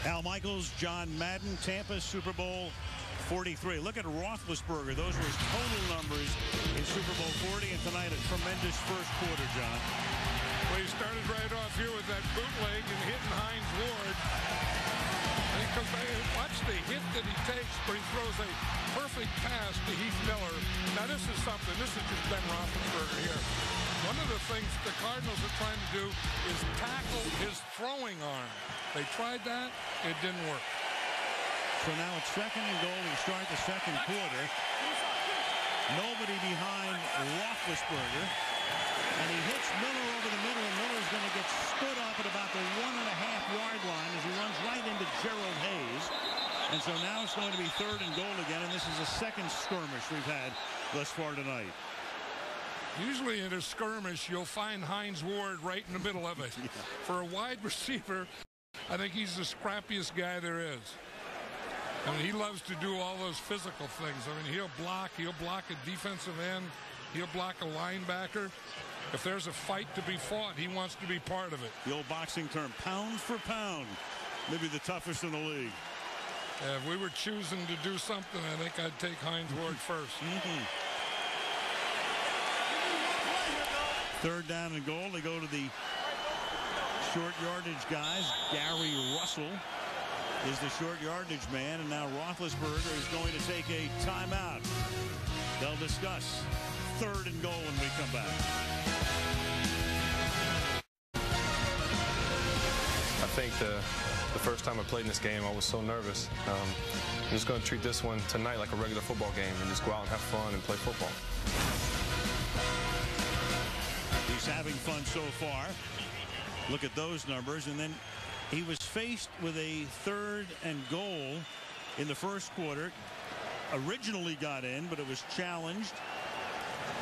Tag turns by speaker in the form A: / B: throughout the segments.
A: Al Michaels, John Madden, Tampa, Super Bowl 43. Look at Roethlisberger. Those were his total numbers in Super Bowl 40, and tonight a tremendous first quarter, John.
B: Well, he started right off here with that bootleg and hitting Hines Ward. And he comes back and watch the hit that he takes, but he throws a perfect pass to Heath Miller. Now, this is something. This is just Ben Roethlisberger here. One of the things the Cardinals are trying to do is tackle his throwing arm. They tried that. It didn't work.
A: So now it's 2nd and goal. We start the second quarter. Nobody behind Roethlisberger. And he hits Miller over the middle, and Miller's going to get stood up at about the 1.5-yard line as he runs right into Gerald Hayes. And so now it's going to be 3rd and goal again, and this is the second skirmish we've had thus far tonight.
B: Usually in a skirmish, you'll find Hines Ward right in the middle of it. Yeah. For a wide receiver, I think he's the scrappiest guy there is. I mean, he loves to do all those physical things. I mean, he'll block a defensive end, he'll block a linebacker. If there's a fight to be fought, he wants to be part of it.
A: The old boxing term, pound for pound, maybe the toughest in the league.
B: If we were choosing to do something, I think I'd take Hines Ward first.
A: 3rd down and goal. They go to the short yardage guys. Gary Russell is the short yardage man, and now Roethlisberger is going to take a timeout. They'll discuss 3rd and goal when we come back.
C: I think the first time I played in this game, I was so nervous. I'm just going to treat this one tonight like a regular football game and just go out and have fun and play football.
A: He's having fun so far. Look at those numbers. And then he was faced with a 3rd and goal in the first quarter. Originally got in, but it was challenged,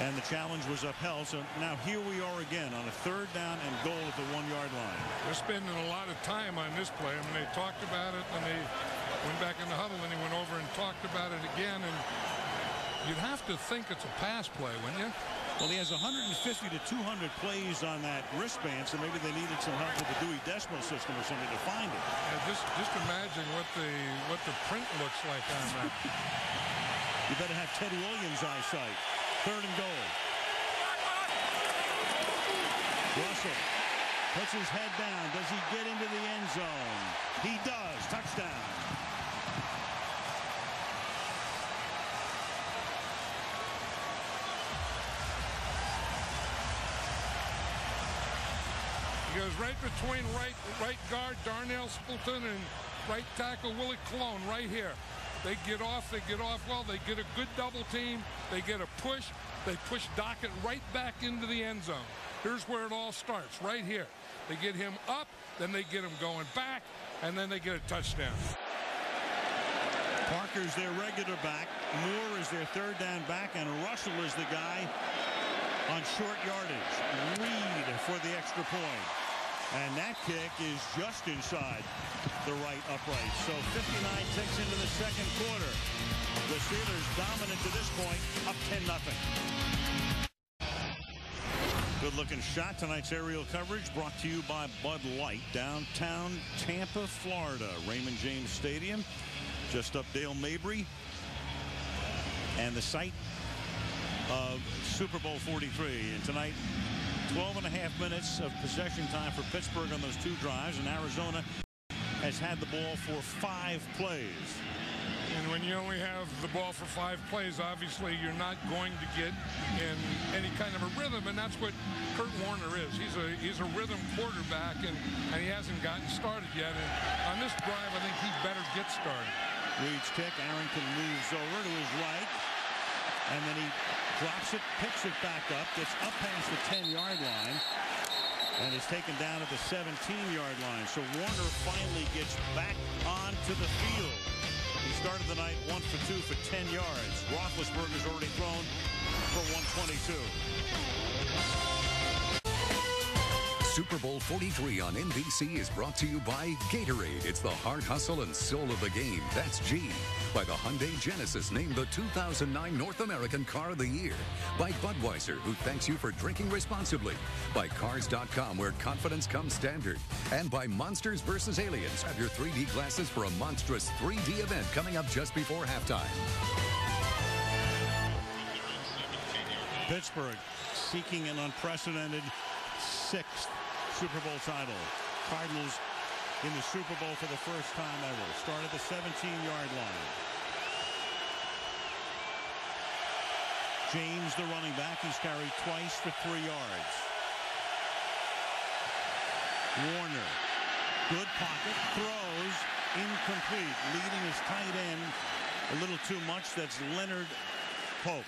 A: and the challenge was upheld. So now here we are again on a 3rd down and goal at the 1-yard line.
B: They're spending a lot of time on this play. I mean, they talked about it, and they went back in the huddle, and he went over and talked about it again. And you'd have to think it's a pass play, wouldn't you?
A: Well, he has 150 to 200 plays on that wristband, so maybe they needed some help with the Dewey Decimal System or something to find it.
B: Yeah, just imagine what the print looks like on that.
A: You better have Ted Williams' eyesight. 3rd and goal. Russell puts his head down. Does he get into the end zone? He does. Touchdown.
B: He goes right between right guard Darnell Stapleton and right tackle Willie Colon right here. They get off well. They get a good double team. They get a push. They push Dockett right back into the end zone. Here's where it all starts, right here. They get him up, then they get him going back, and then they get a touchdown.
A: Parker's their regular back. Moore is their 3rd down back, and Russell is the guy on short yardage. Reed for the extra point. And that kick is just inside the right upright. So 59 ticks into the second quarter. The Steelers dominant to this point, up 10-0. Good looking shot. Tonight's aerial coverage brought to you by Bud Light. Downtown Tampa, Florida. Raymond James Stadium. Just up Dale Mabry. And the site of Super Bowl 43. And tonight, 12.5 minutes of possession time for Pittsburgh on those 2 drives, and Arizona has had the ball for 5 plays.
B: And when you only have the ball for 5 plays, obviously you're not going to get in any kind of a rhythm, and that's what Kurt Warner is. He's a rhythm quarterback, and he hasn't gotten started yet. And on this drive, I think he better get started.
A: Reed's kick. Arrington moves over to his right, and then he drops it, picks it back up, gets up past the 10-yard line, and is taken down at the 17-yard line. So Warner finally gets back onto the field. He started the night 1 for 2 for 10 yards. Roethlisberger's already thrown for 122.
D: Super Bowl 43 on NBC is brought to you by Gatorade. It's the heart, hustle, and soul of the game. That's G. By the Hyundai Genesis, named the 2009 North American Car of the Year. By Budweiser, who thanks you for drinking responsibly. By Cars.com, where confidence comes standard. And by Monsters vs. Aliens. Have your 3D glasses for a monstrous 3D event coming up just before halftime.
A: Pittsburgh seeking an unprecedented 6th Super Bowl title. Cardinals in the Super Bowl for the first time ever. Start at the 17-yard line. James, the running back, he's carried twice for 3 yards. Warner, good pocket, throws, incomplete, leading his tight end a little too much. That's Leonard Pope.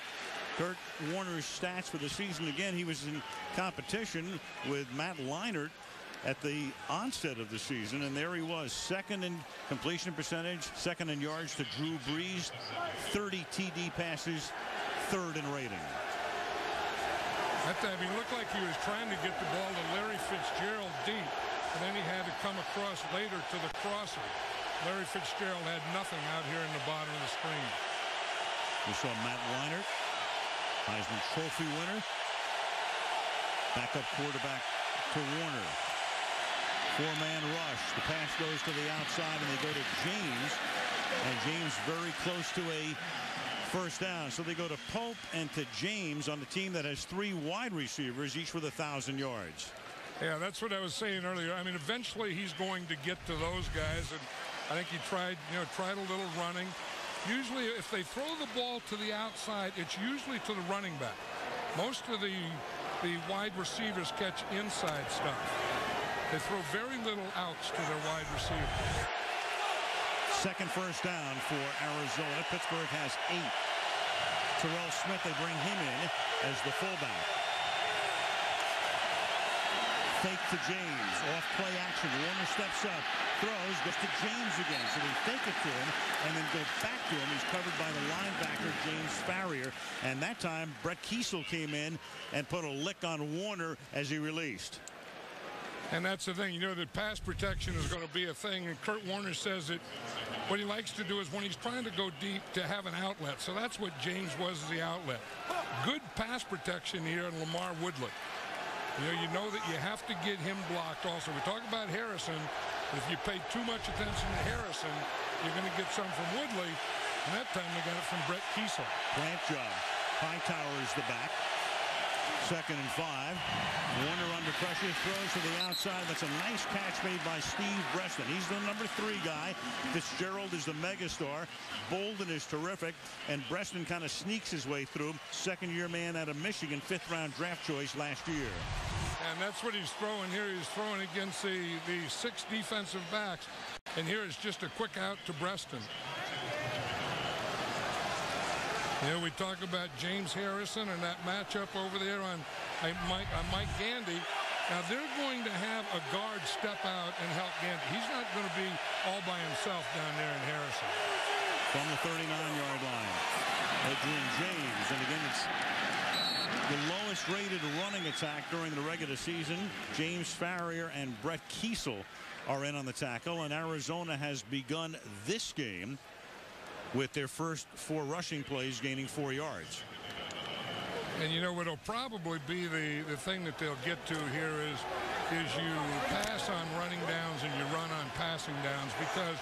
A: Kurt Warner's stats for the season. Again, he was in competition with Matt Leinart at the onset of the season, and there he was, second in completion percentage, second in yards to Drew Brees, 30 TD passes, third in rating.
B: That time he looked like he was trying to get the ball to Larry Fitzgerald deep, and then he had to come across later to the crosser. Larry Fitzgerald had nothing out here in the bottom of the screen.
A: We saw Matt Leinart, Heisman Trophy winner. Backup quarterback to Warner. 4-man rush. The pass goes to the outside, and they go to James. And James very close to a first down. So they go to Pope and to James on the team that has 3 wide receivers, each with 1,000 yards.
B: Yeah, that's what I was saying earlier. I mean, eventually he's going to get to those guys, and I think he tried a little running. Usually, if they throw the ball to the outside, it's usually to the running back. Most of the wide receivers catch inside stuff. They throw very little outs to their wide receivers.
A: Second first down for Arizona. Pittsburgh has 8. Terrell Smith, they bring him in as the fullback. Fake to James, off play action. Warner steps up, throws, goes to James again. So they fake it to him and then go back to him. He's covered by the linebacker, James Farrier. And that time, Brett Kiesel came in and put a lick on Warner as he released.
B: And that's the thing, that pass protection is going to be a thing. And Kurt Warner says that what he likes to do is when he's trying to go deep to have an outlet. So that's what James was, as the outlet. Good pass protection here in Lamar Woodley. You know that you have to get him blocked also. We talk about Harrison, but if you pay too much attention to Harrison, you're going to get some from Woodley. And that time they got it from Brett Kiesel.
A: Plant job. Hightower is the back. 2nd and 5. Warner under pressure, throws to the outside. That's a nice catch made by Steve Breston. He's the number 3 guy. Fitzgerald is the megastar. Bolden is terrific. And Breston kind of sneaks his way through. 2nd-year man out of Michigan, 5th-round draft choice last year.
B: And that's what he's throwing here. He's throwing against the 6 defensive backs. And here is just a quick out to Breston. We talk about James Harrison and that matchup over there on Mike Gandy. Now, they're going to have a guard step out and help Gandy. He's not going to be all by himself down there in Harrison.
A: From the 39-yard line, Adrian James. And again, it's the lowest rated running attack during the regular season. James Farrier and Brett Kiesel are in on the tackle. And Arizona has begun this game with their first 4 rushing plays, gaining 4 yards.
B: And what'll probably be the thing that they'll get to here is you pass on running downs and you run on passing downs, because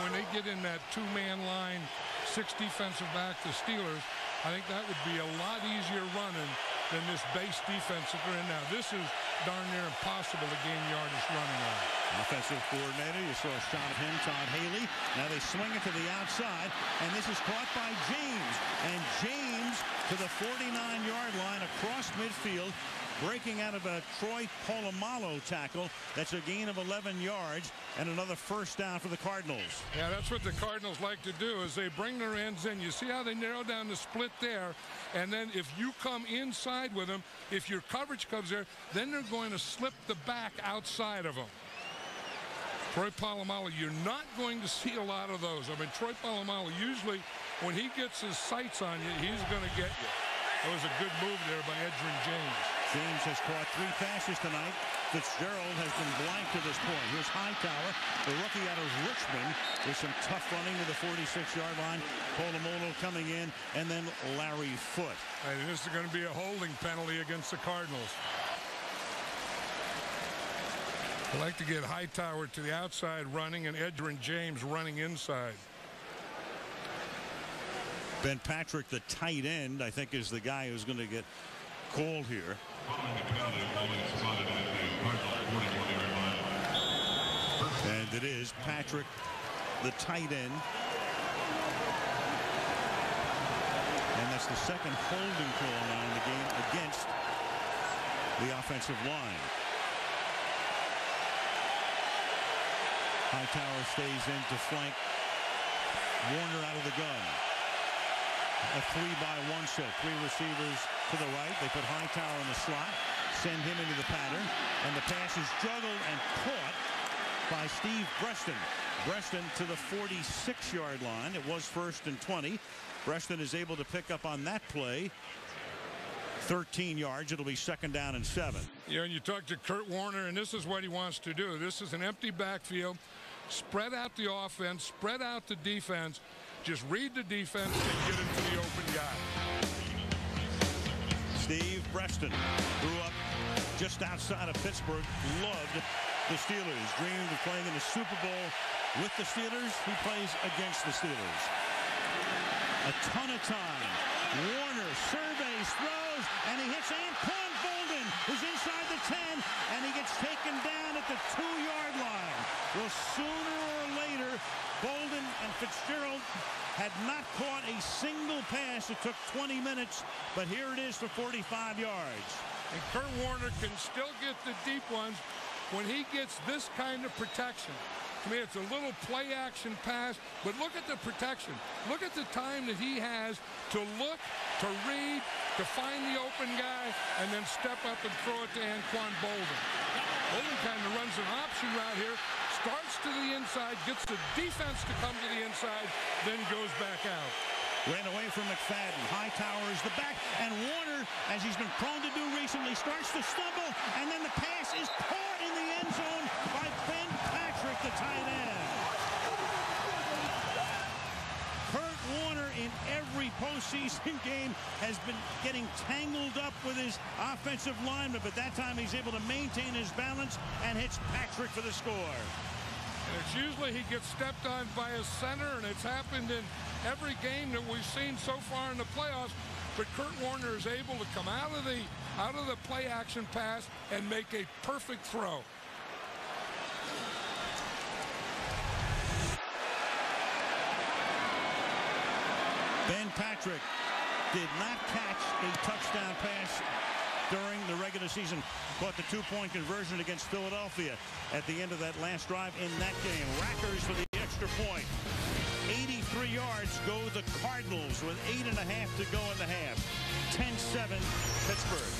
B: when they get in that 2-man line, 6 defensive back, the Steelers, I think that would be a lot easier running than this base defense that they're in now. This is darn near impossible to gain yardage running on.
A: Offensive coordinator, you saw a shot of him, Todd Haley. Now they swing it to the outside, and this is caught by James. And James to the 49-yard line across midfield, breaking out of a Troy Polamalu tackle. That's a gain of 11 yards and another first down for the Cardinals.
B: Yeah, that's what the Cardinals like to do, is they bring their ends in. You see how they narrow down the split there, and then if you come inside with them, if your coverage comes there, then they're going to slip the back outside of them. Troy Polamalu, you're not going to see a lot of those. I mean, Troy Polamalu, usually when he gets his sights on you, he's going to get you. That was a good move there by Edgerrin James.
A: James has caught 3 passes tonight. Fitzgerald has been blank to this point. Here's Hightower, the rookie out of Richmond, with some tough running to the 46-yard line. Polamalu coming in, and then Larry Foote.
B: And this is going to be a holding penalty against the Cardinals. I like to get Hightower to the outside running and Edgerrin James running inside.
A: Ben Patrick, the tight end, I think is the guy who's going to get called here. And it is Patrick, the tight end. And that's the second holding call now in the game against the offensive line. Hightower stays in to flank Warner out of the gun. A 3-by-1 set. 3 receivers to the right. They put Hightower in the slot, send him into the pattern, and the pass is juggled and caught by Steve Breaston. Breaston to the 46-yard line. It was 1st and 20. Breaston is able to pick up on that play 13 yards. It'll be 2nd down and 7.
B: Yeah, and you talk to Kurt Warner, and this is what he wants to do. This is an empty backfield. Spread out the offense, spread out the defense. Just read the defense and get into the open guy.
A: Steve Breaston grew up just outside of Pittsburgh, loved the Steelers, dreamed of playing in the Super Bowl with the Steelers. He plays against the Steelers. A ton of time. Warner surveys, throws, and he hits Anquan Boldin, who's inside the 10, and he gets taken down at the 2-yard line. Well, sooner or later, Boldin and Fitzgerald had not caught a single pass. It took 20 minutes, but here it is for 45 yards.
B: And Kurt Warner can still get the deep ones when he gets this kind of protection. To me, it's a little play-action pass, but look at the protection. Look at the time that he has to look, to read, to find the open guy, and then step up and throw it to Anquan Boldin. Boldin kind of runs an option route here, starts to the inside, gets the defense to come to the inside, then goes back out.
A: Ran away from McFadden. Hightower is the back, and Warner, as he's been prone to do recently, starts to stumble, and then the pass is caught in the end zone by Ben Patrick, the tight end. Kurt Warner in every postseason game has been getting tangled up with his offensive lineman, but that time he's able to maintain his balance and hits Patrick for the score.
B: And it's usually he gets stepped on by a center, and it's happened in every game that we've seen so far in the playoffs. But Kurt Warner is able to come out of the play action pass and make a perfect throw.
A: Ben Patrick did not catch a touchdown pass during the regular season. Caught the 2-point conversion against Philadelphia at the end of that last drive in that game. Rackers for the extra point. 83 yards go the Cardinals with 8.5 to go in the half. 10-7 Pittsburgh.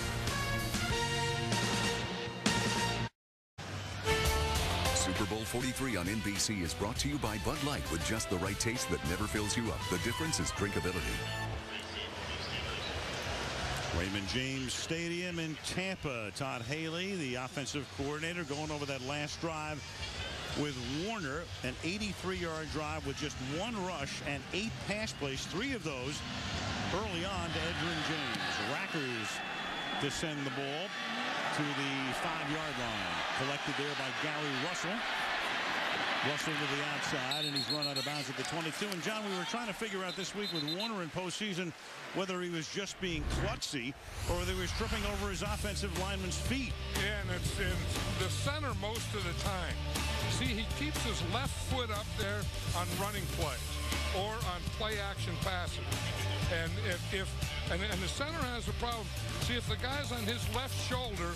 D: Super Bowl 43 on NBC is brought to you by Bud Light, with just the right taste that never fills you up. The difference is drinkability.
A: Raymond James Stadium in Tampa. Todd Haley, the offensive coordinator, going over that last drive with Warner. An 83-yard drive with just 1 rush and 8 pass plays. 3 of those early on to Edgerrin James. Rackers to send the ball to the 5-yard line. Collected there by Gary Russell. Russell to the outside, and he's run out of bounds at the 22. And, John, we were trying to figure out this week with Warner in postseason whether he was just being klutzy or whether he was tripping over his offensive lineman's feet.
B: Yeah, and it's in the center most of the time. See, he keeps his left foot up there on running plays or on play-action passes. And and the center has a problem. See, if the guy's on his left shoulder,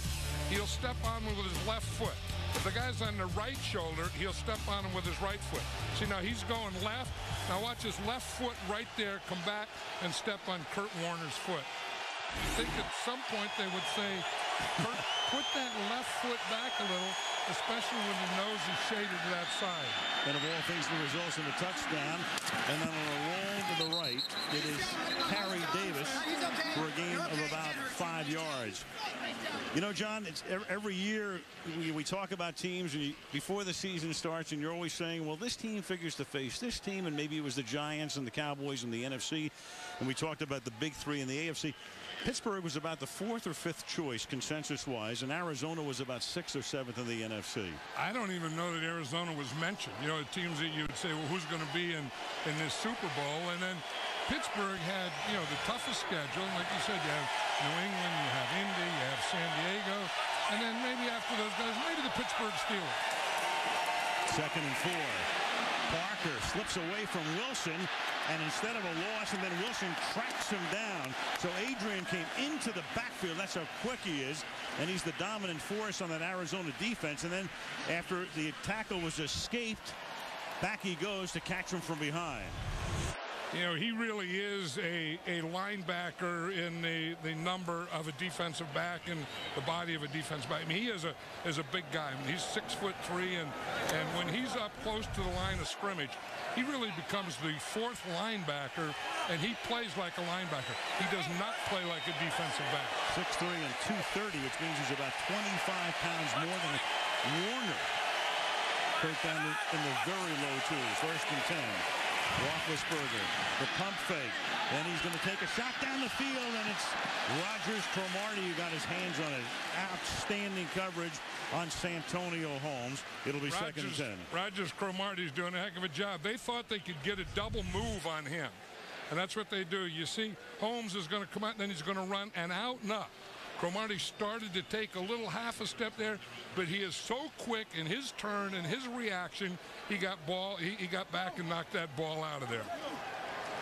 B: he'll step on him with his left foot. If the guy's on the right shoulder, he'll step on him with his right foot. See, now he's going left. Now watch his left foot right there come back and step on Kurt Warner's foot. You think at some point they would say, Put that left foot back a little, especially when the nose is shaded to that side.
A: And of all things, the results in a touchdown. And then on a roll to the right, it is Harry Davis for a gain of about 5 yards. You know, John, it's every year we talk about teams and before the season starts, and you're always saying, well, this team figures to face this team, and maybe it was the Giants and the Cowboys in the NFC, and we talked about the big three in the AFC. Pittsburgh was about the 4th or 5th choice consensus-wise, and Arizona was about 6th or 7th in the NFC.
B: I don't even know that Arizona was mentioned. You know, the teams that you would say, well, who's going to be in this Super Bowl? And then Pittsburgh had, you know, the toughest schedule. Like you said, you have New England, you have Indy, you have San Diego, and then maybe after those guys, maybe the Pittsburgh Steelers.
A: 2nd and 4. Parker slips away from Wilson, and instead of a loss, and then Wilson tracks him down. So Adrian came into the backfield. That's how quick he is, and he's the dominant force on that Arizona defense. And then after the tackle was escaped, back he goes to catch him from behind.
B: You know, he really is a linebacker in the number of a defensive back and the body of a defensive back. I mean, he is a big guy. I mean, he's 6'3", and when he's up close to the line of scrimmage, he really becomes the 4th linebacker, and he plays like a linebacker. He does not play like a defensive back.
A: 6'3" and 230, which means he's about 25 pounds more than Warner. Put down in the very low 2s. 1st and 10. Roethlisberger, the pump fake. Then he's going to take a shot down the field, and it's Rogers Cromartie who got his hands on it. Outstanding coverage on Santonio Holmes. It'll be 2nd and 10.
B: Rogers Cromartie's doing a heck of a job. They thought they could get a double move on him, and that's what they do. You see, Holmes is going to come out, and then he's going to run an out and up. Cromartie started to take a little half a step there, but he is so quick in his turn and his reaction. He got back and knocked that ball out of there.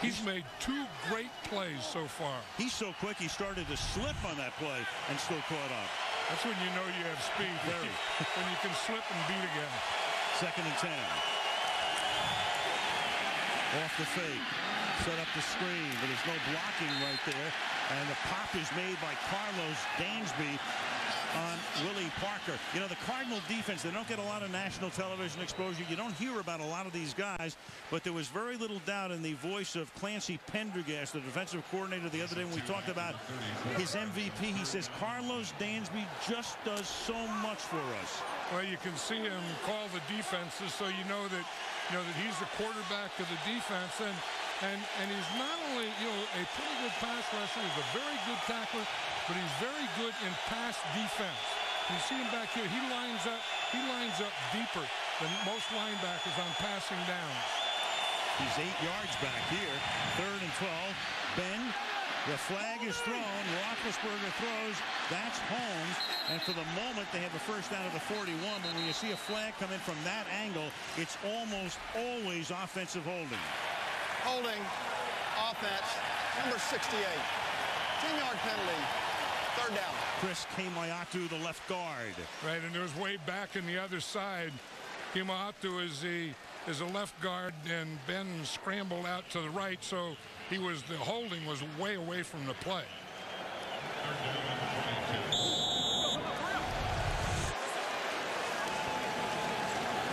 B: He's made 2 great plays so far.
A: He's so quick, he started to slip on that play and still caught up.
B: That's when you know you have speed.
A: Very.
B: When you can slip and beat again.
A: 2nd and 10. Off the fake. Set up the screen, but there's no blocking right there. And the pop is made by Carlos Dansby on Willie Parker. You know, the Cardinal defense, they don't get a lot of national television exposure. You don't hear about a lot of these guys, but there was very little doubt in the voice of Clancy Pendergast, the defensive coordinator, the other day when we talked about his MVP. He says, Carlos Dansby just does so much for us.
B: Well, you can see him call the defenses, so you know that he's the quarterback of the defense, and he's not only, you know, a pretty good pass rusher, he's a very good tackler, but he's very good in pass defense. You see him back here, he lines up deeper than most linebackers on passing downs.
A: He's 8 yards back here. 3rd and 12. Ben, the flag is thrown. Roethlisberger throws. That's Holmes. And for the moment, they have a first down at the 41. But when you see a flag come in from that angle, it's almost always offensive holding.
E: Holding, offense, number 68. 10-yard penalty, 3rd down.
A: Chris Kemoeatu, the left guard.
B: Right, and it was way back on the other side. Kemoeatu is a left guard, and Ben scrambled out to the right, so the holding was way away from the play.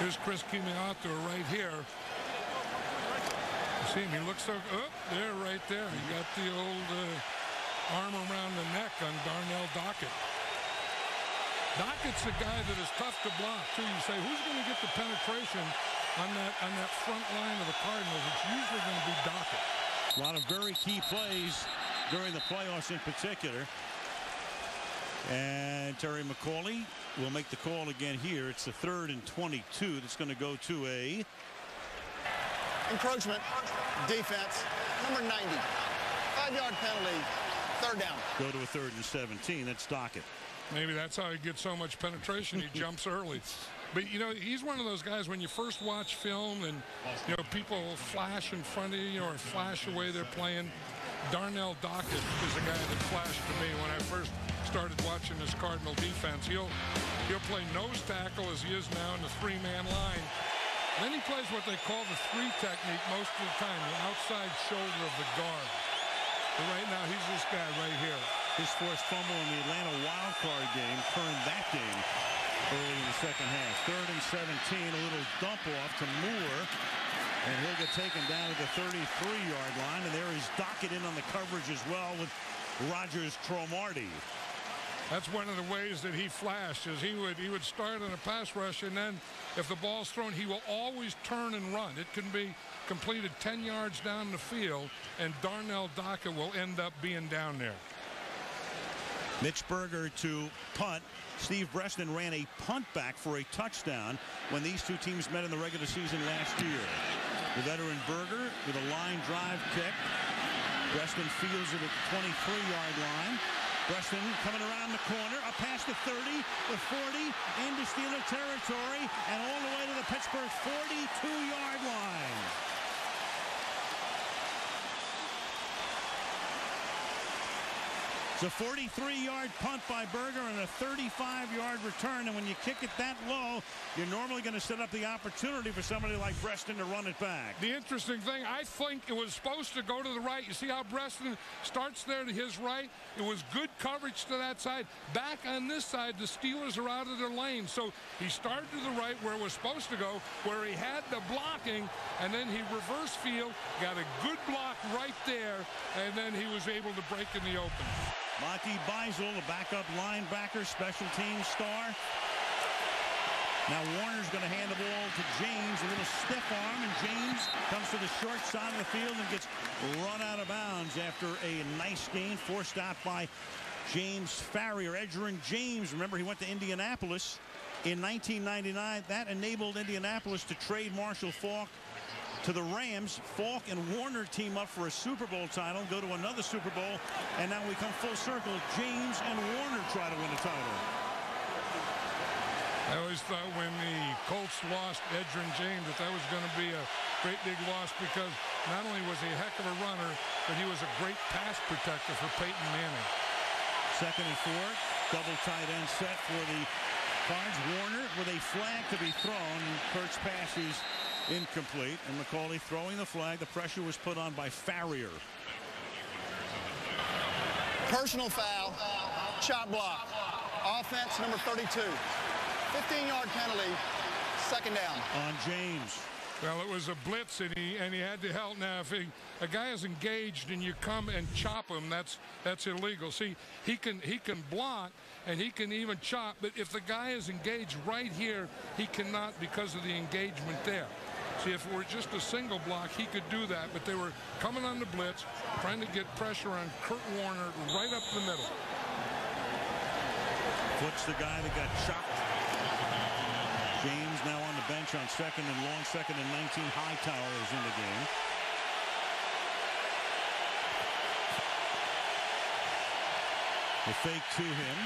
B: Here's Chris Kemoeatu right here. You see him, he looks so, there, right there. He got the old arm around the neck on Darnell Dockett. Dockett's a guy that is tough to block, too. You say, who's going to get the penetration on that front line of the Cardinals? It's usually going to be Dockett.
A: A lot of very key plays during the playoffs in particular. And Terry McCauley will make the call again here. It's the 3rd and 22 that's going to go to a
E: encroachment, defense, number 90. 5-yard penalty, 3rd down.
A: Go to a 3rd and 17. That's Dockett.
B: Maybe that's how he gets so much penetration. He jumps early. But, you know, he's one of those guys when you first watch film and, you know, people flash in front of you or flash away they're playing. Darnell Dockett is a guy that flashed to me when I first started watching this Cardinal defense. He'll play nose tackle as he is now in the 3-man line. Then he plays what they call the 3 technique most of the time, the outside shoulder of the guard. But right now, he's this guy right here.
A: His forced fumble in the Atlanta wild card game turned that game early in the second half. 3rd and 17, a little dump off to Moore, and he'll get taken down at the 33-yard line. And there is Dockett in on the coverage as well with Rogers Cromartie.
B: That's one of the ways that he flashed, is he would start on a pass rush, and then if the ball's thrown, he will always turn and run. It can be completed 10 yards down the field, and Darnell Dockett will end up being down there.
A: Mitch Berger to punt. Steve Breston ran a punt back for a touchdown when these two teams met in the regular season last year. The veteran Berger with a line drive kick. Breston fields it at the 23-yard line. Breston coming around the corner, up past the 30, the 40, into Steeler territory, and all the way to the Pittsburgh 42-yard line. It's a 43-yard punt by Berger and a 35-yard return. And when you kick it that low, you're normally going to set up the opportunity for somebody like Breston to run it back.
B: The interesting thing, I think it was supposed to go to the right. You see how Breston starts there to his right? It was good coverage to that side. Back on this side, the Steelers are out of their lane. So he started to the right where it was supposed to go, where he had the blocking, and then he reverse field, got a good block right there, and then he was able to break in the open.
A: Monty Beisel, the backup linebacker, special teams star. Now Warner's going to hand the ball to James, a little stiff arm, and James comes to the short side of the field and gets run out of bounds after a nice gain, forced out by James Farrier. Edgerrin James, remember he went to Indianapolis in 1999. That enabled Indianapolis to trade Marshall Faulk to the Rams. Faulk and Warner team up for a Super Bowl title, go to another Super Bowl, and now we come full circle. James and Warner try to win a title.
B: I always thought when the Colts lost Edgerrin James that was going to be a great big loss, because not only was he a heck of a runner, but he was a great pass protector for Peyton Manning.
A: 2nd and 4, double tight end set for the Cards. Warner with a flag to be thrown. Kurt's pass is incomplete, and McCauley throwing the flag. The pressure was put on by Farrier.
E: Personal foul, chop block. Offense number 32. 15-yard penalty, 2nd down.
A: On James.
B: Well, it was a blitz, and he had to help. Now, if a guy is engaged and you come and chop him, that's illegal. See, he can block and he can even chop, but if the guy is engaged right here, he cannot, because of the engagement there. See, if it were just a single block, he could do that, but they were coming on the blitz, trying to get pressure on Kurt Warner right up the middle.
A: Flips the guy that got chopped. James now on the bench on 2nd and long, 2nd and 19. Hightower is in the game. The fake to him.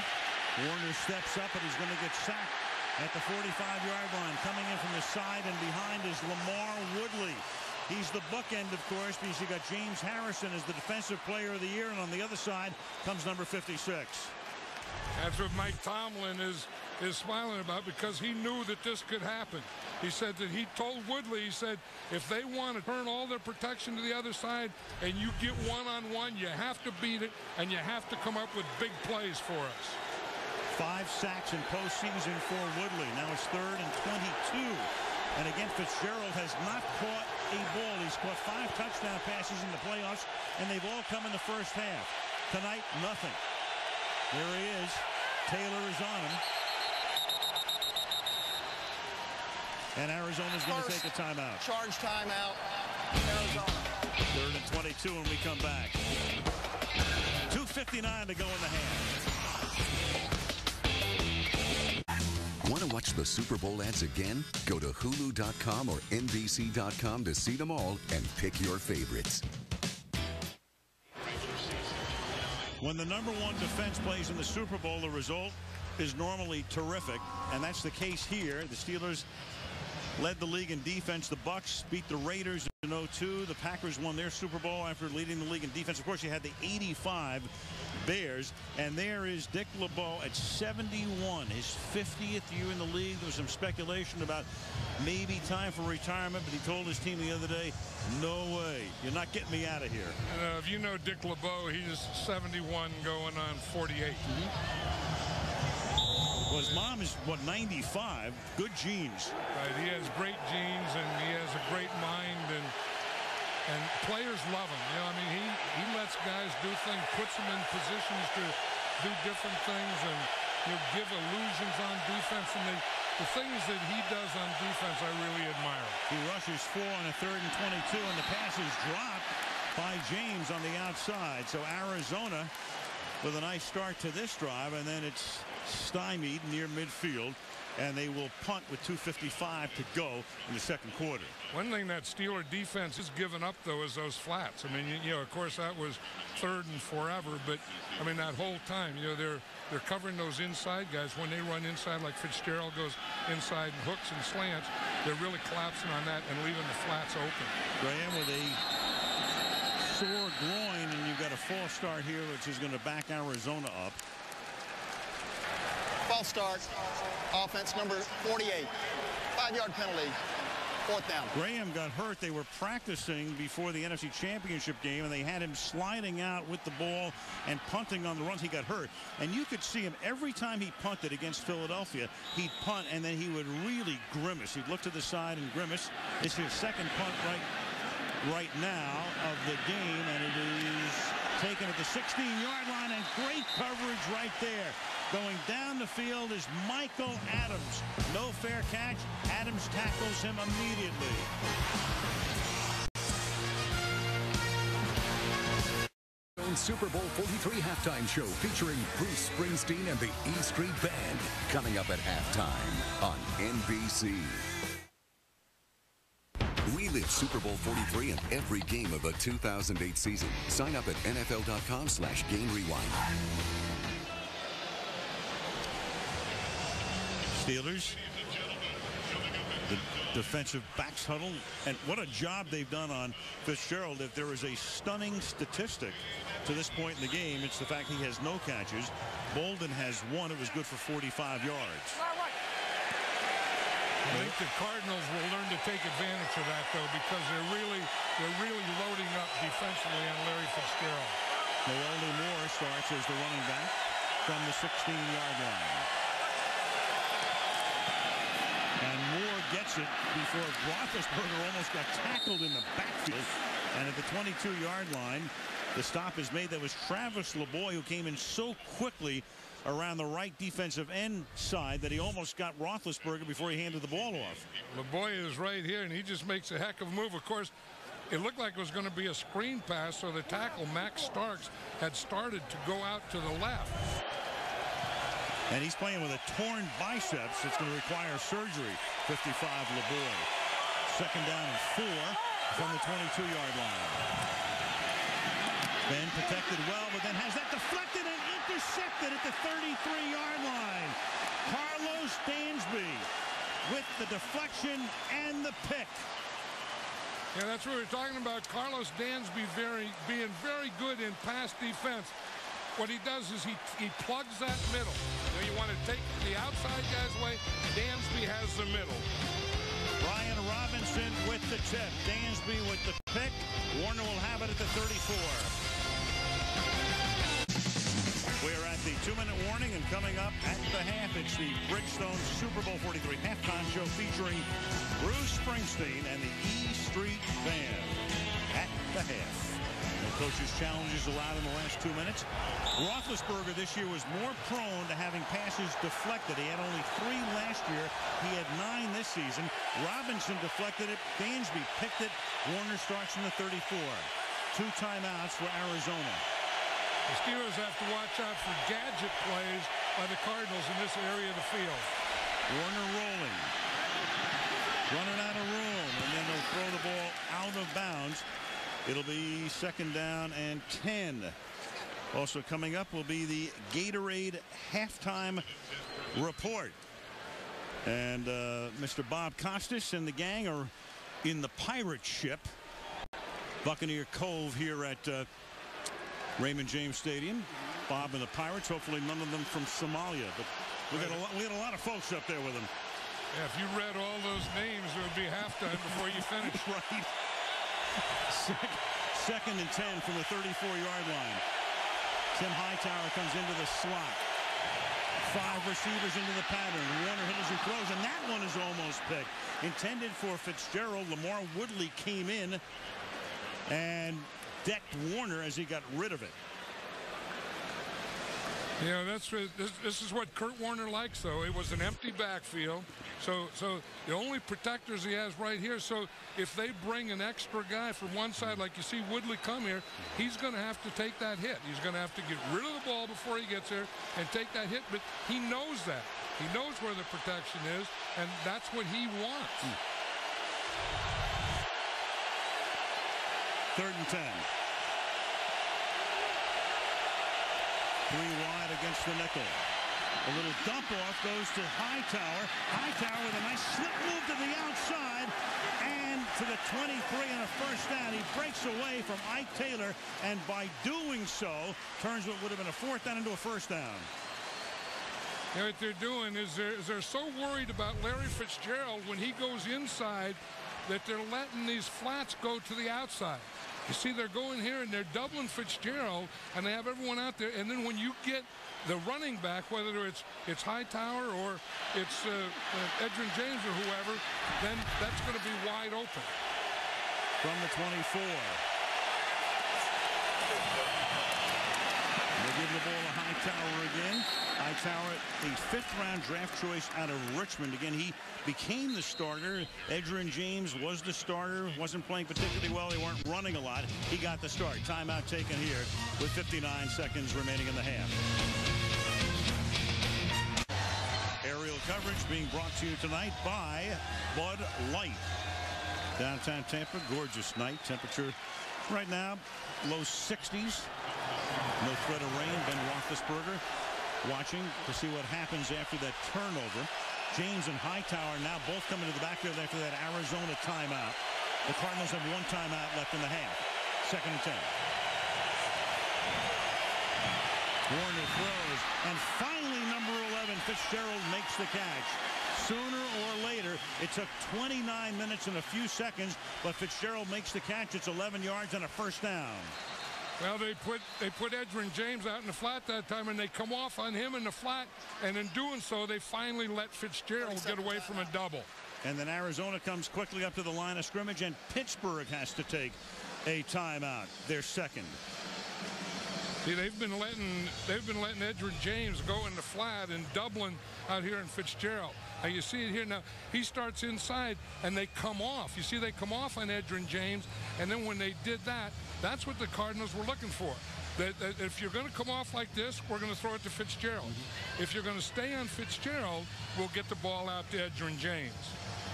A: Warner steps up, and he's going to get sacked at the 45-yard line. Coming in from the side and behind is Lamar Woodley. He's the bookend, of course, because you got James Harrison as the defensive player of the year, and on the other side comes number 56.
B: That's what Mike Tomlin is smiling about, because he knew that this could happen. He said that he told Woodley, he said, if they want to turn all their protection to the other side and you get one-on-one, you have to beat it, and you have to come up with big plays for us. 5
A: sacks in postseason for Woodley. Now it's 3rd and 22. And again, Fitzgerald has not caught a ball. He's caught 5 touchdown passes in the playoffs, and they've all come in the first half. Tonight, nothing. There he is. Taylor is on him. And Arizona's going to take a timeout.
E: Charge timeout, Arizona.
A: 3rd and 22 when we come back. 2:59 to go in the half.
D: Want to watch the Super Bowl ads again? Go to Hulu.com or NBC.com to see them all and pick your favorites.
A: When the #1 defense plays in the Super Bowl, the result is normally terrific, and that's the case here. The Steelers led the league in defense. The Bucs beat the Raiders in 2002. The Packers won their Super Bowl after leading the league in defense. Of course, you had the '85 Bears. And there is Dick LeBeau at 71, his 50th year in the league. There was some speculation about maybe time for retirement, but he told his team the other day, no way, you're not getting me out of here.
B: If you know Dick LeBeau, he's 71 going on 48.
A: Well, his mom is, what, 95? Good genes.
B: Right, he has great genes, and he has a great mind, and players love him. You know, I mean, he lets guys do things, puts them in positions to do different things, and give illusions on defense. And the things that he does on defense, I really admire.
A: He rushes 4 on a 3rd and 22, and the pass is dropped by James on the outside. So Arizona with a nice start to this drive, and then it's stymied near midfield, and they will punt with 2:55 to go in the second quarter.
B: One thing that Steeler defense has given up, though, is those flats. I mean, of course, that was 3rd and forever, but I mean, that whole time, they're covering those inside guys. When they run inside, like Fitzgerald goes inside and hooks and slants, they're really collapsing on that and leaving the flats open.
A: Graham with a sore groin, and you've got a false start here, which is going to back Arizona up.
E: False start. Offense number 48. 5-yard penalty. 4th down.
A: Graham got hurt. They were practicing before the NFC Championship game, and they had him sliding out with the ball and punting on the runs. He got hurt, and you could see him every time he punted against Philadelphia. He'd punt, and then he would really grimace. He'd look to the side and grimace. It's his second punt right now of the game, and it is taken at the 16-yard line, and great coverage right there. Going down the field is Michael Adams. No fair catch. Adams tackles him immediately.
D: Super Bowl 43 halftime show featuring Bruce Springsteen and the E Street Band coming up at halftime on NBC. Relive Super Bowl 43 and every game of the 2008 season. Sign up at NFL.com/game rewind.
A: Steelers, the defensive backs huddle, and what a job they've done on Fitzgerald. If there is a stunning statistic to this point in the game, it's the fact he has no catches. Bolden has 1. It was good for 45 yards.
B: I think the Cardinals will learn to take advantage of that, though, because they're really loading up defensively on Larry Fitzgerald.
A: Noelny Moore starts as the running back from the 16-yard line. And Moore gets it before Roethlisberger almost got tackled in the backfield. And at the 22-yard line, the stop is made. That was Travis LeBoy, who came in so quickly around the right defensive end side that he almost got Roethlisberger before he handed the ball off.
B: LeBoy is right here, and he just makes a heck of a move. Of course, it looked like it was going to be a screen pass, so the tackle, Max Starks, had started to go out to the left.
A: And he's playing with a torn biceps. It's going to require surgery. 55 LeBoy. Second down and 4 from the 22-yard line. Ben protected well, but then has that deflected and intercepted at the 33-yard line. Carlos Dansby with the deflection and the pick.
B: Yeah, that's what we're talking about. Carlos Dansby being very good in pass defense. What he does is he plugs that middle. You want to take the outside guys away. Dansby has the middle.
A: Brian Robinson with the tip. Dansby with the pick. Warner will have it at the 34. We're at the 2-minute warning, and coming up at the half, it's the Bridgestone Super Bowl 43 halftime show featuring Bruce Springsteen and the E Street Band at the half. No coach's challenges allowed in the last 2 minutes. Roethlisberger this year was more prone to having passes deflected. He had only 3 last year. He had 9 this season. Robinson deflected it. Dansby picked it. Warner starts from the 34. 2 timeouts for Arizona.
B: The Steelers have to watch out for gadget plays by the Cardinals in this area of the field.
A: Warner rolling. Running out of room, and then they'll throw the ball out of bounds. It'll be second down and 10. Also coming up will be the Gatorade halftime report. And Mr. Bob Costas and the gang are in the pirate ship, Buccaneer Cove, here at Raymond James Stadium. Bob and the Pirates. Hopefully none of them from Somalia. But we got a lot of folks up there with them.
B: Yeah, if you read all those names, it would be halftime before you finish.
A: Right. Second and 10 from the 34-yard line. Tim Hightower comes into the slot. 5 receivers into the pattern. Warner hit as he throws, and that one is almost picked. Intended for Fitzgerald. Lamar Woodley came in and decked Warner as he got rid of it.
B: Yeah, this is what Kurt Warner likes, though. It was an empty backfield. So the only protectors he has right here. So if they bring an extra guy from one side, like you see Woodley come here, he's going to have to take that hit. He's going to have to get rid of the ball before he gets there and take that hit. But he knows that. He knows where the protection is, and that's what he wants.
A: 3rd and 10. 3 wide against the nickel. A little dump off goes to Hightower. Hightower with a nice slip move to the outside and to the 23 and a first down. He breaks away from Ike Taylor, and by doing so, turns what would have been a 4th down into a 1st down.
B: Yeah, what they're doing is they're so worried about Larry Fitzgerald when he goes inside that they're letting these flats go to the outside. You see, they're going here and they're doubling Fitzgerald, and they have everyone out there. And then when you get the running back, whether it's Hightower or it's Edgerrin James or whoever, then that's going to be wide open.
A: From the 24. They give the ball to Hightower again. Hightower, a 5th-round draft choice out of Richmond. Again, he became the starter. Edgerrin James was the starter. Wasn't playing particularly well. They weren't running a lot. He got the start. Timeout taken here with 59 seconds remaining in the half. Aerial coverage being brought to you tonight by Bud Light. Downtown Tampa, gorgeous night. Temperature right now, low 60s. No threat of rain. Ben Roethlisberger watching to see what happens after that turnover. James and Hightower now both coming to the backfield after that Arizona timeout. The Cardinals have 1 timeout left in the half. 2nd and 10. Warner throws, and finally number 11, Fitzgerald, makes the catch. Sooner or later, it took 29 minutes and a few seconds, but Fitzgerald makes the catch. It's 11 yards and a 1st down.
B: Well, they put Edgerrin James out in the flat that time, and they come off on him in the flat, and in doing so, they finally let Fitzgerald get away from a double.
A: And then Arizona comes quickly up to the line of scrimmage, and Pittsburgh has to take a timeout, their 2nd.
B: See, they've been letting Edgerrin James go in the flat and doubling out here in Fitzgerald. Now you see it here now. He starts inside and they come off. You see, they come off on Edgerrin James, and then when they did that, that's what the Cardinals were looking for. That if you're going to come off like this, we're going to throw it to Fitzgerald. If you're going to stay on Fitzgerald, we'll get the ball out to Edgerrin James.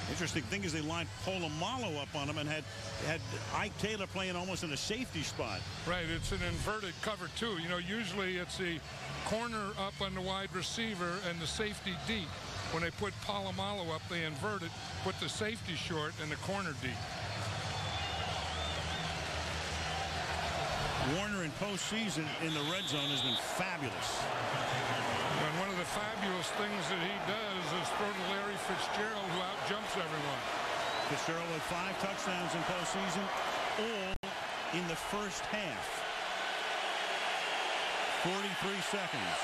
A: Interesting thing is they lined Polamalu up on him and had Ike Taylor playing almost in a safety spot.
B: Right, it's an inverted cover too. You know, usually it's the corner up on the wide receiver and the safety deep. When they put Polamalu up, they invert it, put the safety short and the corner deep.
A: Warner in postseason in the red zone has been fabulous.
B: And one of the fabulous things that he does is throw to Larry Fitzgerald, who outjumps everyone.
A: Fitzgerald had 5 touchdowns in postseason, all in the first half. 43 seconds.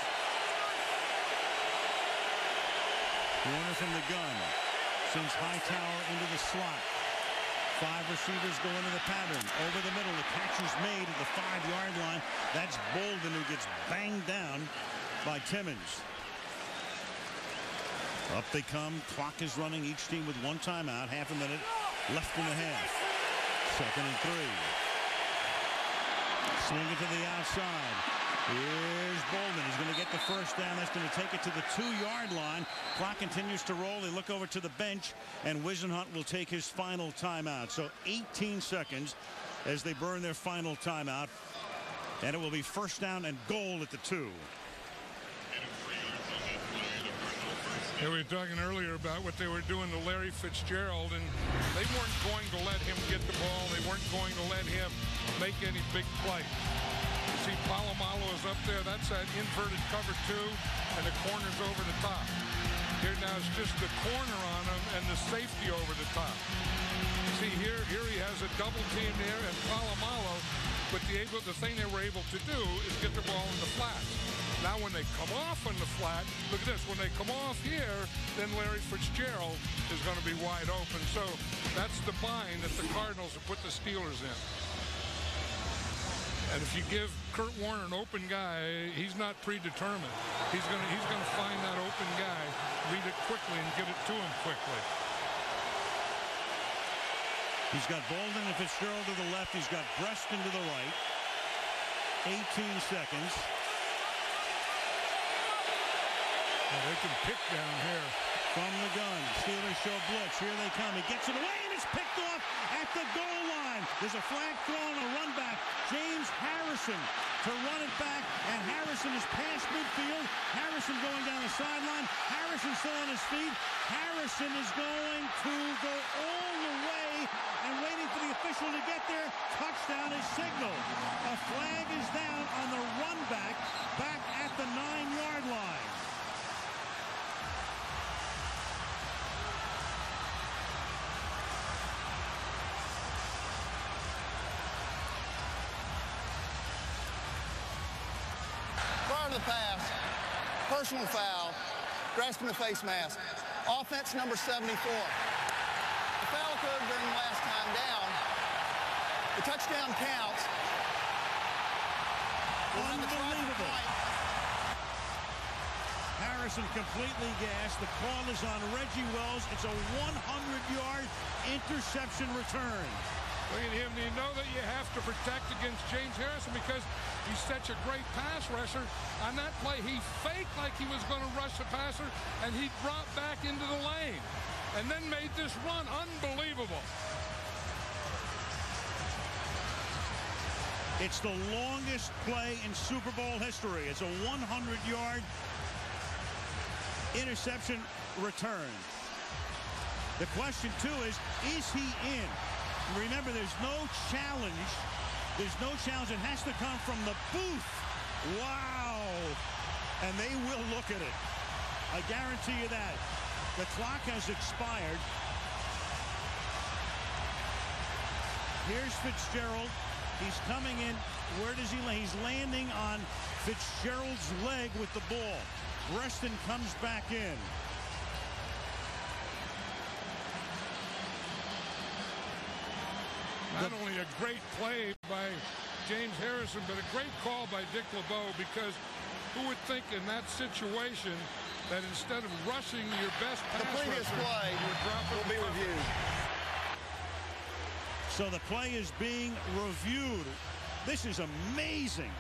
A: Warner from the gun sends Hightower into the slot. 5 receivers go into the pattern. Over the middle, the catch is made at the 5-yard line. That's Bolden, who gets banged down by Timmons. Up they come. Clock is running. Each team with 1 timeout. Half a minute left in the half. 2nd and 3. Swing it to the outside. Here's Bolden. He's going to get the 1st down. That's going to take it to the 2-yard line. Clock continues to roll. They look over to the bench, and Wisenhunt will take his final timeout. So 18 seconds as they burn their final timeout. And it will be 1st down and goal at the 2.
B: Yeah, we were talking earlier about what they were doing to Larry Fitzgerald, and they weren't going to let him get the ball. They weren't going to let him make any big play. You see Palomalo is up there. That's that inverted cover 2, and the corner's over the top. Here now it's just the corner on him and the safety over the top. See here he has a double team there and Palomalo, but the thing they were able to do is get the ball in the flats. Now when they come off on the flat, look at this, when they come off here, then Larry Fitzgerald is going to be wide open. So that's the bind that the Cardinals have put the Steelers in. And if you give Kurt Warner an open guy, he's not predetermined. He's gonna find that open guy, read it quickly, and get it to him quickly.
A: He's got Bolden and Fitzgerald to the left. He's got Preston to the right. 18 seconds.
B: Well, they can pick down here.
A: From the gun, Steelers show blitz. Here they come. He gets it away, and it's picked off at the goal line. There's a flag thrown, a run back. James Harrison to run it back, and Harrison is past midfield. Harrison going down the sideline. Harrison still on his feet. Harrison is going to go all the way and waiting for the official to get there. Touchdown is signaled. A flag is down on the run back at the 9-yard line.
E: Prior to the pass, personal foul, grasping the face mask. Offense number 74. The foul occurred during the last time down. The touchdown counts.
A: Unbelievable. Harrison completely gassed. The call is on Reggie Wells. It's a 100-yard interception return.
B: Look at him. You know that you have to protect against James Harrison because he's such a great pass rusher. On that play, he faked like he was going to rush the passer, and he dropped back into the lane and then made this run. Unbelievable.
A: It's the longest play in Super Bowl history. It's a 100-yard interception return. The question, too, is he in? Remember, there's no challenge. There's no challenge. It has to come from the booth. Wow. And they will look at it. I guarantee you that. The clock has expired. Here's Fitzgerald. He's coming in. Where does he land? He's landing on Fitzgerald's leg with the ball. Preston comes back in.
B: Not only a great play by James Harrison, but a great call by Dick LeBeau, because who would think in that situation that instead of rushing your best pass
E: The previous
B: rusher,
E: play
B: you would drop it
E: will be reviewed.
A: So the play is being reviewed. This is amazing.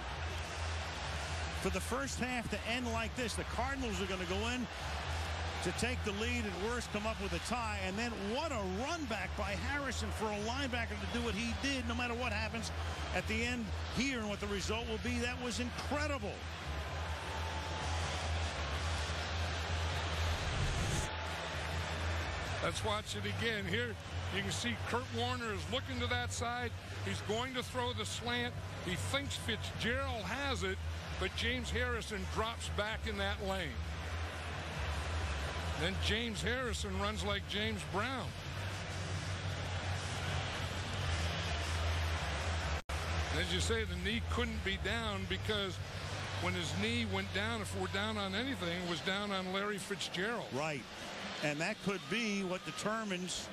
A: For the first half to end like this, the Cardinals are going to go in to take the lead and worst come up with a tie. And then what a run back by Harrison for a linebacker to do what he did, no matter what happens at the end here and what the result will be. That was incredible.
B: Let's watch it again. Here you can see Kurt Warner is looking to that side. He's going to throw the slant. He thinks Fitzgerald has it, but James Harrison drops back in that lane. Then James Harrison runs like James Brown. As you say, the knee couldn't be down because when his knee went down, if we're down on anything, it was down on Larry Fitzgerald.
A: Right. And that could be what determines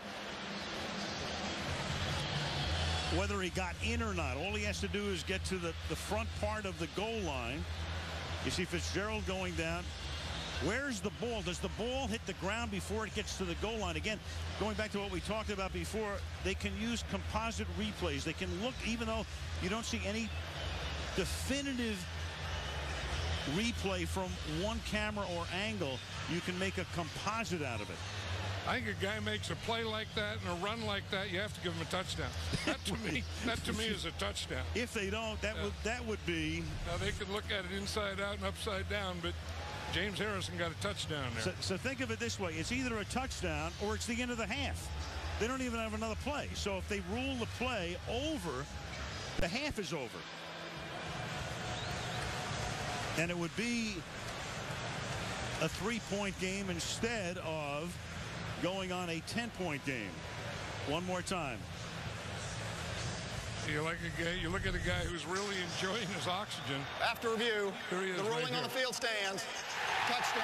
A: whether he got in or not. All he has to do is get to the front part of the goal line. You see Fitzgerald going down. Where's the ball? Does the ball hit the ground before it gets to the goal line? Again, going back to what we talked about before, they can use composite replays. They can look, even though you don't see any definitive replay from one camera or angle, you can make a composite out of it.
B: I think a guy makes a play like that and a run like that, you have to give him a touchdown. That to me is a touchdown.
A: If they don't, that would be.
B: Now they could look at it inside out and upside down, but James Harrison got a touchdown there.
A: So think of it this way: it's either a touchdown or it's the end of the half. They don't even have another play. So if they rule the play over, the half is over. And it would be a 3-point game instead of going on a 10-point game. One more time.
B: You look at a guy who's really enjoying his oxygen.
E: After review,
B: Here he is,
E: the ruling
B: right
E: on the
B: here.
E: field stands. Touchdown.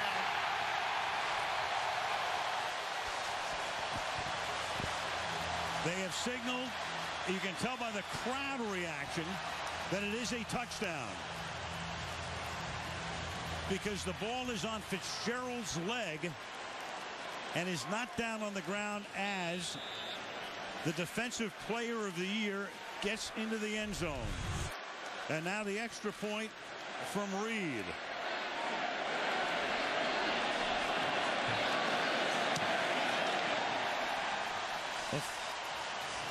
A: They have signaled, you can tell by the crowd reaction, that it is a touchdown. Because the ball is on Fitzgerald's leg and is not down on the ground as the defensive player of the year gets into the end zone. And now the extra point from Reed.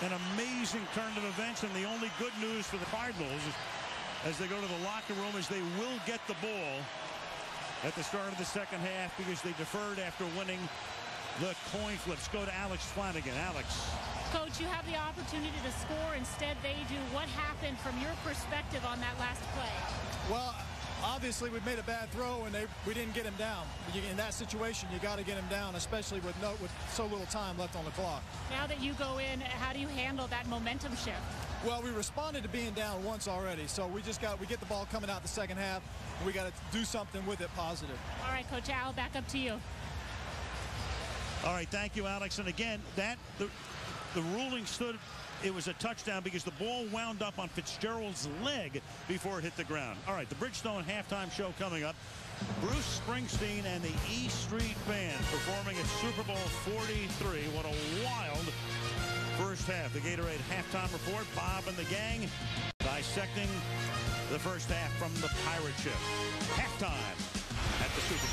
A: An amazing turn of events, and the only good news for the Cardinals as they go to the locker room is they will get the ball at the start of the second half because they deferred after winning the coin flips. Go to Alex Flanagan. Alex.
F: Coach, you have the opportunity to score. Instead, they do. What happened from your perspective on that last play?
G: Well, obviously, we made a bad throw, and we didn't get him down. In that situation, you got to get him down, especially with so little time left on the clock.
F: Now that you go in, how do you handle that momentum shift?
G: Well, we responded to being down once already, so we get the ball coming out the second half, and we got to do something with it positive.
F: All right, Coach Al, back up to you.
A: All right, thank you, Alex. And again, the ruling stood. It was a touchdown because the ball wound up on Fitzgerald's leg before it hit the ground. All right, the Bridgestone halftime show coming up. Bruce Springsteen and the E Street Band performing at Super Bowl 43. What a wild first half. The Gatorade halftime report. Bob and the gang dissecting the first half from the pirate ship. Halftime at the Super